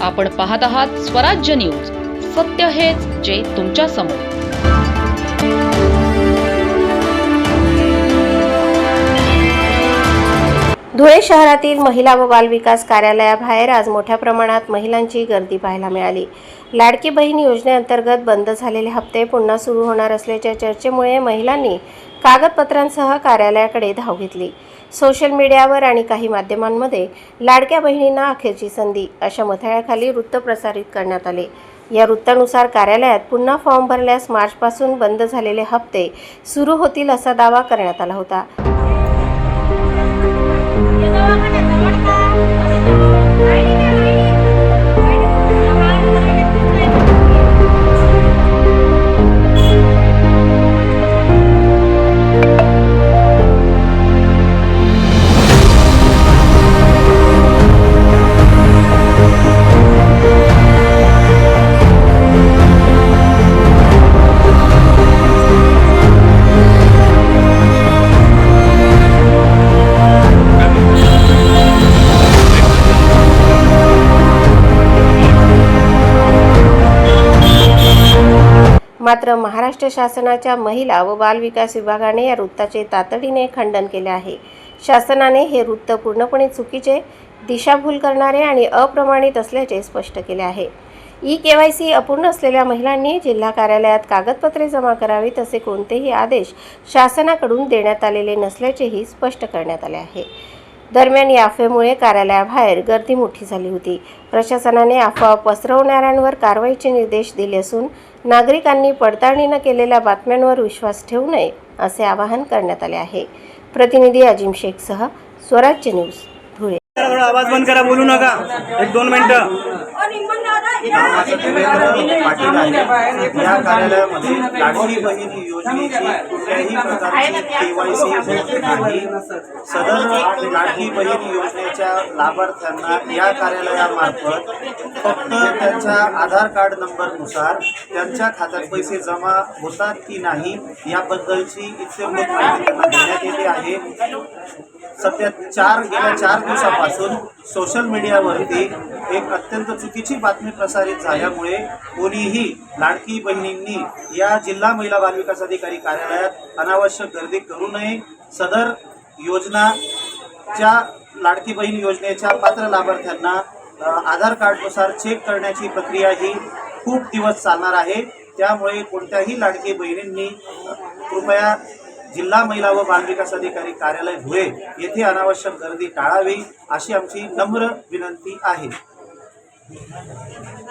आपण पाहत आहात स्वराज्य न्यूज. सत्य हेच जे तुमच्या समोर. धुळे शहरातील महिला व बालविकास कार्यालयाबाहेर आज मोठ्या प्रमाणात महिलांची गर्दी पाहायला मिळाली. लाडकी बहीण योजनेअंतर्गत बंद झालेले हप्ते पुन्हा सुरू होणार असल्याच्या चर्चेमुळे महिलांनी कागदपत्रांसह कार्यालयाकडे धाव घेतली. सोशल मीडियावर आणि काही माध्यमांमध्ये लाडक्या बहिणींना अखेरची संधी अशा मथळ्याखाली वृत्त प्रसारित करण्यात आले. या वृत्तानुसार कार्यालयात पुन्हा फॉर्म भरल्यास मार्चपासून बंद झालेले हप्ते सुरू होतील असा दावा करण्यात आला होता. मात्र महाराष्ट्र शासनाच्या महिला व बाल विकास विभागाने या वृत्ताचे तातडीने खंडन केले आहे. शासनाने हे वृत्त पूर्णपणे चुकीचे, दिशाभूल करणारे आणि अप्रमाणित असल्याचे स्पष्ट केले आहे. ई-केवायसी अपूर्ण असलेल्या महिलांनी जिल्हा कार्यालयात कागदपत्रे जमा करावीत असे कोणतेही आदेश शासनाकडून देण्यात आलेले नसल्याचेही स्पष्ट करण्यात आले आहे. दरम्यान या अफवेमुळे कार्यालयाबाहेर गर्दी मोठी झाली होती. प्रशासनाने अफवा पसरवणाऱ्यांवर कारवाईचे निर्देश दिले असून नागरिकांनी पडताळणी न केलेल्या बातम्यांवर विश्वास ठेवू नये असे आवाहन करण्यात आले आहे. प्रतिनिधी अजिम शेखसह स्वराज्य न्यूज, धुळे. आवाज बंद करा, बोलू नका. 1-2 मिनिटं. पाटील आहे. या कार्यालयामध्ये लाडकी बहीण योजनेची कुठल्याही प्रकारची केवायसी नाही. सदर लाडकी बहीण योजनेच्या लाभार्थ्यांना या कार्यालयामार्फत फक्त त्यांच्या आधार कार्ड नंबरनुसार त्यांच्या खात्यात पैसे जमा होतात की नाही याबद्दलची इत्तेभूत माहिती त्यांना देण्यात येते आहे. गेल्या 4 दिवसापासून सोशल मीडियावरती एक अत्यंत चुकीची बातमी प्रसारित झाल्यामुळे कोणीही लाडकी बहिणींनी या जिल्हा महिला बालविकास अधिकारी कार्यालयात अनावश्यक गर्दी करू नये. सदर योजनाच्या लाडकी बहीण योजनेच्या पात्र लाभार्थ्यांना आधार कार्डनुसार चेक करण्याची प्रक्रिया ही खूप दिवस चालणार आहे. त्यामुळे कोणत्याही लाडकी बहिणींनी कृपया जिल्हा महिला व बालविकास अधिकारी कार्यालय धुळे येथे अनावश्यक गर्दी टाळावी अशी आमची नम्र विनंती आहे.